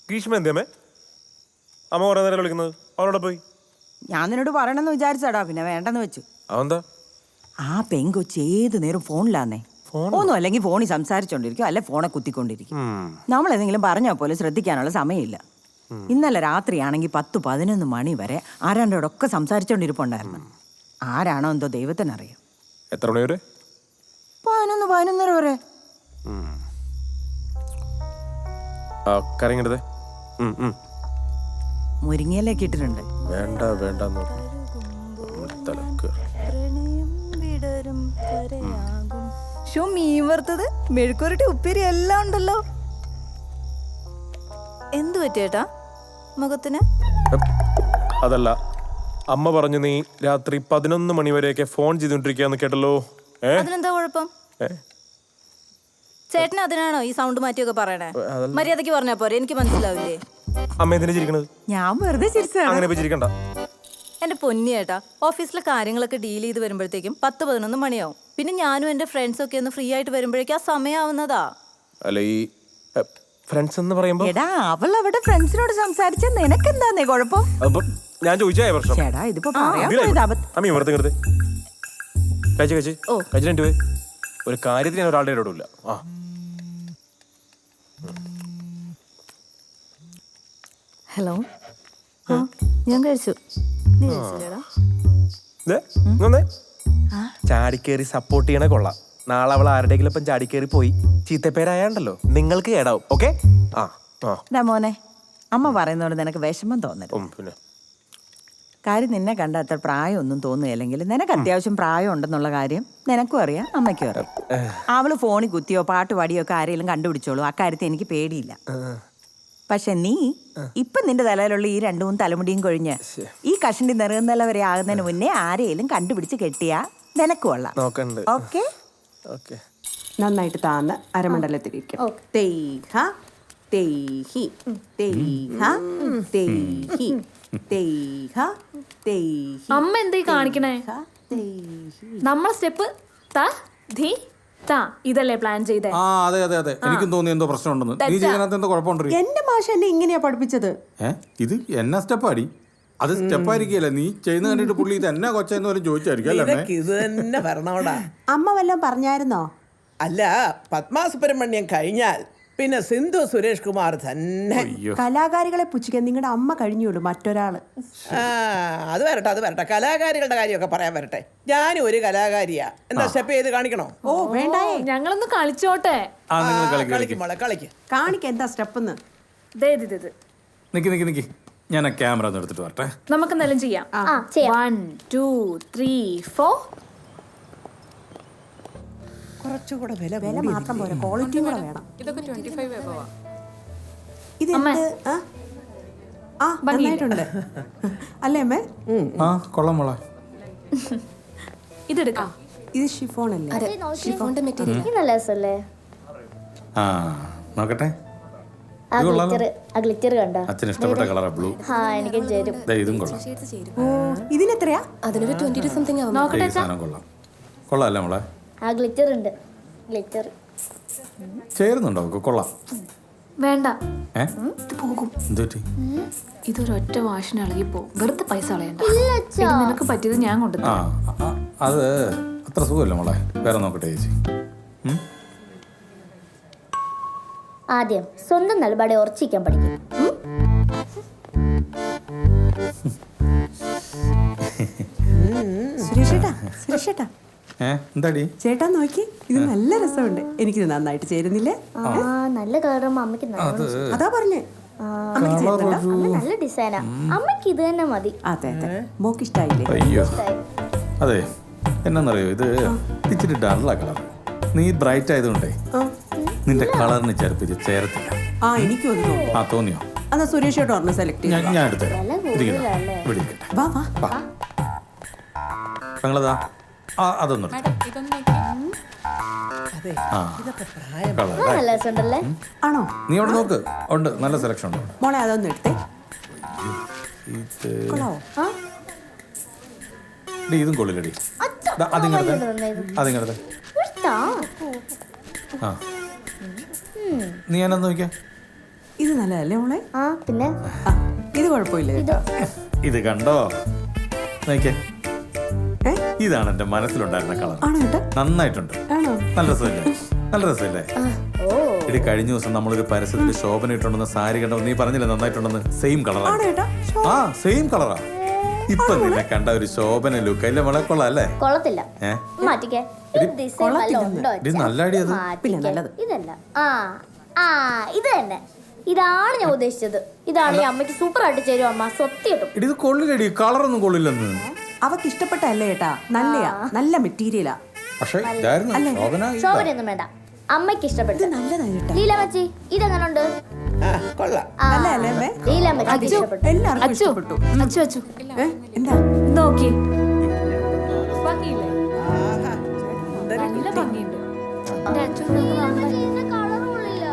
ഗ്രീഷ്മ എന്തേമേ അമ്മ കുറെ നേരം വിളിക്കുന്നത് അവളോടെ പോയി. ഞാൻ നിന്നോട് പറയണമെന്ന് വിചാരിച്ചാടാ, പിന്നെ വേണ്ടെന്ന് വെച്ചു. അതെന്താ? ആ പെങ്കൊച്ച് ഏത് നേരം ഫോണിലാന്നേ. ഒന്നും അല്ലെങ്കിൽ ഫോണിൽ സംസാരിച്ചോണ്ടിരിക്കും, അല്ലെ ഫോണെ കുത്തിക്കൊണ്ടിരിക്കും. നമ്മൾ എന്തെങ്കിലും പറഞ്ഞാൽ പോലും ശ്രദ്ധിക്കാനുള്ള സമയമില്ല. ഇന്നലെ രാത്രിയാണെങ്കിൽ 10-11 മണി വരെ ആരാണ്ടോടൊക്കെ സംസാരിച്ചോണ്ടിരിപ്പുണ്ടായിരുന്നു. ആരാണോ എന്തോ ദൈവത്തിനറിയാം. എത്ര മണി വരെ? 11-11:30 വരെ. കരങ്ങരുതേ. മുരിങ്ങയിലേക്ക് ഇട്ടിട്ടുണ്ട്. വേണ്ട വേണ്ട മീൻ വറുത്തത്, മെഴുക്കുരട്ടി, ഉപ്പേരി എല്ലാം ഉണ്ടല്ലോ. എന്തു പറ്റിയേട്ടാ മുഖത്തിന്? അതല്ല, അമ്മ പറഞ്ഞു നീ രാത്രി 11 മണി വരെയൊക്കെ ഫോൺ ചെയ്തോണ്ടിരിക്കാന്ന് കേട്ടല്ലോ. അതിനെന്താ കുഴപ്പം? ചേട്ടന് അതിനാണോ ഈ സൗണ്ട് മാറ്റിയൊക്കെ പറയണേ? മര്യാദക്ക് പറഞ്ഞാ പോരെ, എനിക്ക് മനസ്സിലാവില്ലേ? അമ്മ എന്തിനാ ചിരിക്കണത്? ഞാൻ വെറുതെ ചിരിച്ചതാണ്. അങ്ങനെ ചിരിക്കണ്ട. എന്റെ പൊന്നിയേട്ടാ, ഓഫീസിലെ കാര്യങ്ങളൊക്കെ ഡീൽ ചെയ്ത് വരുമ്പോഴത്തേക്കും 10-11 മണിയാവും. പിന്നെ ഞാനും എന്റെ ഫ്രണ്ട്സും ഒക്കെ ഒന്ന് ഫ്രീ ആയിട്ട് വരുമ്പോഴേക്കും ആ സമയമാവുന്നതാ. അല്ല, ഈ ഫ്രണ്ട്സ് എന്ന് പറയുമ്പോ എടാ, അവൾ അവിടെ ഫ്രണ്ട്സിനോട് സംസാരിച്ച നിനക്കെന്താന്നേ കുഴപ്പം? ഞാൻ ചോദിച്ചായ പ്രശ്നം. ചേടാ, ഇതിപ്പോ പറയാൻ പോയത് അമ്മ ഇവിടുത്തെ കഴിച്ചിട്ട് ഒരു കാര്യത്തിന് ഞാൻ ഒരാളുടെ ഇടപെടില്ല. ഹലോ, ഞാൻ കഴിച്ചു. ചാടിക്കേറി സപ്പോർട്ട് ചെയ്യണ കൊള്ളാം. നാളെ അവൾ ആരുടെയെങ്കിലും ഇപ്പം ചാടിക്കേറി പോയി ചീത്തപ്പേരായാണ്ടല്ലോ നിങ്ങൾക്ക് ഏടാവും. ഓക്കെ? മോനെ, അമ്മ പറയുന്നോണ്ട് നിനക്ക് വിഷമം തോന്നരുത്. പിന്നെ കാര്യം നിന്നെ കണ്ട അത്ര പ്രായമൊന്നും തോന്നുകയില്ലെങ്കിൽ നിനക്ക് അത്യാവശ്യം പ്രായം ഉണ്ടെന്നുള്ള കാര്യം നിനക്കും അറിയാം, അമ്മയ്ക്കും അറിയാം. അവള് ഫോണിൽ കുത്തിയോ പാട്ട് പാടിയോ ഒക്കെ ആരെങ്കിലും കണ്ടുപിടിച്ചോളൂ, അക്കാര്യത്തിൽ എനിക്ക് പേടിയില്ല. പക്ഷെ നീ ഇപ്പൊ നിന്റെ തലയിലുള്ള ഈ 2-3 തലമുടിയും കൊഴിഞ്ഞ് ഈ കഷണ്ടി നിറകുന്നല വരെ ആകുന്നതിന് മുന്നേ ആരെയും കണ്ടുപിടിച്ച് കെട്ടിയാ നിനക്ക് കൊള്ളാം. ഓക്കെ? നന്നായിട്ട് താന്ന് അരമണ്ഡലത്തിരിക്കും. അമ്മ എന്തായി കാണിക്കണേ? നമ്മളെ സ്റ്റെപ്പ് ഇതല്ലേ പ്ലാൻ ചെയ്തേ? അതെ അതെ അതെ, എനിക്കും തോന്നി എന്തോ പ്രശ്നമുണ്ടെന്ന്. നീ ചെയ്യുന്നതിനകത്ത് എന്തോ കുഴപ്പമുണ്ടോ? എന്റെ മാഷ എന്നെ ഇങ്ങനെയാ പഠിപ്പിച്ചത്. ഇത് എന്നാ സ്റ്റെപ്പാടി? അത് സ്റ്റെപ്പായിരിക്കല്ലേ, നീ ചെയ്യുന്ന കണ്ടിട്ട് പുള്ളി ഇത് എന്നാ കൊച്ചെന്ന് പോലും ചോദിച്ചായിരിക്കും അല്ലേ? ഇത് തന്നെ ഭരണോടാ. അമ്മ വല്ലതും പറഞ്ഞായിരുന്നോ? അല്ല, പത്മാസുബ്രഹ്മണ്യം കഴിഞ്ഞാൽ പിന്നെ സിന്ധു സുരേഷ് കുമാർ തന്നെ. കലാകാരികളെ പുച്ഛിക്കാൻ നിങ്ങളുടെ അമ്മ കഴിഞ്ഞുള്ളൂ, മറ്റൊരാള്. അത് വരട്ടെ, കലാകാരികളുടെ കാര്യമൊക്കെ പറയാൻ വരട്ടെ. ഞാനും ഒരു കലാകാരിയാ. എന്താ സ്റ്റെപ്പ് ചെയ്ത് കാണിക്കണോ? ഓ വേണ്ടായേ, ഞങ്ങളൊന്ന് കളിച്ചോട്ടെ. കളിക്ക്. കാണിക്ക എന്താ സ്റ്റെപ്പ്. നിക്ക്, ഞാൻ ആ ക്യാമറ ഒന്ന് എടുത്തിട്ട് വരട്ടെ. നമുക്ക് എന്തെങ്കിലും ചെയ്യാം. 1 2 3 4. കുറച്ചുകൂടെ വില മാത്രം പോരാ, ക്വാളിറ്റിയും കൂടെ വേണം. ഇതൊക്കെ 25 എബോവാ. ഇത് നന്നായിട്ടുണ്ട് അല്ലേ അമ്മേ? കൊള്ളാം മോളെ. ഇതെടുക്കാം. ഇത് ഷിഫോൺ അല്ലേ? ഷിഫോണിന്റെ മെറ്റീരിയൽ നല്ല രസല്ലേ? നോക്കട്ടെ. അച്ഛന് ഇഷ്ടപ്പെട്ട കളറാ ബ്ലൂ. എനിക്ക് ചേരും. ഇതും കൊള്ളാം. ഇതിനെത്രയാ? അതിനൊരു 22 സംതിങ് ആവും. നോക്കട്ടെ. കൊള്ളാല്ലേ മോളെ? ഗ്ലിറ്റർ ഉണ്ട്. ഗ്ലിറ്റർ ചേരുന്നുണ്ടോ? കൊള്ളാം. വേണ്ട, ഇത് പോകും. ഇതൊരൊറ്റ വാഷിന് ഇളകിപ്പോ. വെറുതെ പൈസ കളയണ്ട. നിനക്ക് പറ്റിയത് ഞാൻ കൊണ്ടുവന്നു. അത് അത്ര സുഖമല്ല മോളെ. വേറെ നോക്കട്ടെ ചേച്ചി. ആദ്യം സ്വന്തം നിലപാടെ ഉറച്ചിക്കാൻ പഠിക്കും. സുരേഷേട്ടാ, എന്താടി ചേട്ടാ നോക്കി, ഇത് നല്ല രസമുണ്ട്. എനിക്കിത് നന്നായിട്ട് ചേരുന്നില്ലേ? നല്ല കളറും അമ്മയ്ക്ക് അതാ പറഞ്ഞേ. നല്ല ഡിസൈനാ. അമ്മയ്ക്ക് ഇത് തന്നെ മതി. അതെ അതെ, മോക്ക് ഇഷ്ടായില്ലേ? അയ്യോ, അതെ. എന്നാന്നറിയോ, ഇത് ഇച്ചിരി ഡള്ള കളർ. നീ ബ്രൈറ്റ് ആയതുകൊണ്ടേ നിന്റെ കളറിന് ചെറുപ്പിച്ച് ചേർത്തില്ല. എനിക്ക് തോന്നിയോ? എന്നാ സുരേഷ് ചേട്ടാ പറഞ്ഞ സെലക്ട് ചെയ്യാം. ഞാൻ എടുത്തരാം. വാ വാ. ഞങ്ങളതാ അതൊന്നും നല്ല രസമുണ്ടല്ലേ? ആണോ? നീ അവിടെ നോക്ക്, ഉണ്ട് നല്ല സെലക്ഷൻ ഉണ്ട്. മോളെ അതൊന്നും എടുത്തേ. ഇതും കൊള്ളില്ലടി. അതിങ്ങടത്തെ നീ എന്നാ നോക്കിയാ? ഇത് നല്ലതല്ലേ മോളെ? ആ പിന്നെ ആ, ഇത് കുഴപ്പമില്ല കേട്ടോ. ഇത് കണ്ടോ, നോക്കിയേ. ഏ? ഇതാണ് എന്റെ മനസ്സിലുണ്ടായിരുന്ന കളർ. ആണോ ഏട്ടാ? നന്നായിട്ടുണ്ട്. ആണോ? നല്ല രസമില്ലേ? നല്ല രസമില്ലേ? ഇടി കഴിഞ്ഞ ദിവസം നമ്മളൊരു പരസ്യത്തിൽ ശോഭന ഇട്ടുണ്ടെന്ന് സാരി കണ്ടോ, നീ പറഞ്ഞില്ലേ നന്നായിട്ടുണ്ടെന്ന്? സെയിം ആണോ കളറാണ്. ഏട്ടാ? ആ സെയിം കളറാ. ഇപ്പൊ നിന്നെ കണ്ട ഒരു ശോഭന ലുക്ക് അല്ലേ മോളെ? കൊള്ളാം അല്ലേ? കൊള്ളത്തില്ല. ഏ മാറ്റിക്കേ. ഈ ഡിസൈൻ വല്ലതും ഉണ്ടോ ഇത് നല്ല ഐഡിയ അത്. പിന്നെ നല്ലത്. ഇതല്ല. ആ ആ ഇത് തന്നെ. ഇതാണ് ഞാൻ ഉദ്ദേശിച്ചത്. ഇതാണ് ഈ അമ്മയ്ക്ക് സൂപ്പർ ആയിട്ട് ചേരും അമ്മ. സത്യമായിട്ടും ഇടി ഇത് കൊള്ളില്ലടി, കളറൊന്നും കൊള്ളില്ലെന്ന്. അവക്ക് ഇഷ്ടപ്പെട്ടല്ലേ ഏട്ടാ? നല്ലയാ, നല്ല മെറ്റീരിയലാ. പക്ഷെ ഇതായിരുന്നു ശോഭന. ശോഭനയൊന്നും വേണ്ട. അമ്മയ്ക്ക് ഇഷ്ടപ്പെട്ടു. നല്ലതാ കേട്ടാ. ലീലാമ്മച്ചി ഇതെങ്ങനുണ്ട്? ആ കൊള്ളാം. നല്ലതല്ലേ അമ്മേ? ലീലാമ്മച്ചിക്ക് ഇഷ്ടപ്പെട്ടു. എല്ലാവർക്കും അച്ചു ഇഷ്ടപ്പെട്ടു. അച്ചു അച്ചു ഏ? എന്താ? നോക്കി ആഹാ. എന്തൊരു നല്ല ഭംഗിയുണ്ട്. എന്റെ അച്ചു ഇതിന് colour കൊള്ളില്ല.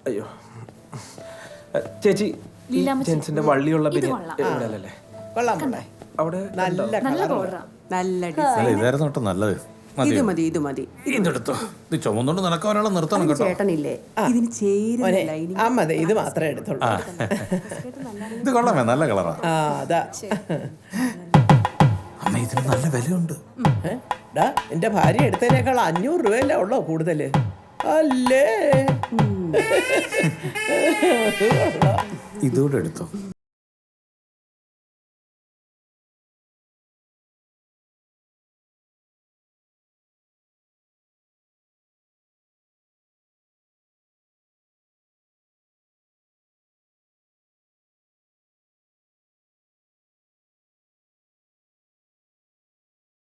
അയ്യോ ചേച്ചി, ഈ ജെൻസിന്റെ വള്ളിയുള്ള ബിരിയാണി അല്ലേ കൊള്ളാം മോളെ. അവിടെ? നല്ല നല്ല കളർ. ബോർഡറാ. നല്ല ഡിസൈൻ. അല്ല ഇതായിരുന്നു കേട്ടോ നല്ലത്. ഇത് മതി, ഇത് മതി. ഇതെടുത്തോ. ഇത് ചുമന്നുകൊണ്ട് നടക്കാൻ ഒരാളെ നിർത്തണം കേട്ടോ. ചേട്ടനില്ലേ, ഇതിന് ചേരുന്ന മോനെ ലൈനിങ്. അമ്മ ദേ ഇത് മാത്രമേ എടുത്തുള്ളൂ. ഇത് കൊള്ളാമേ, നല്ല കളറാ. ആ അതാ. അമ്മ ഇതിന് നല്ല വിലയുണ്ട്. ഏ? ഡാ, എന്റെ ഭാര്യ എടുത്തതിനേക്കാൾ 500 രൂപയല്ലേ ഉള്ളോ കൂടുതല്? അല്ലേ ഇതുകൂടെ എടുത്തോ.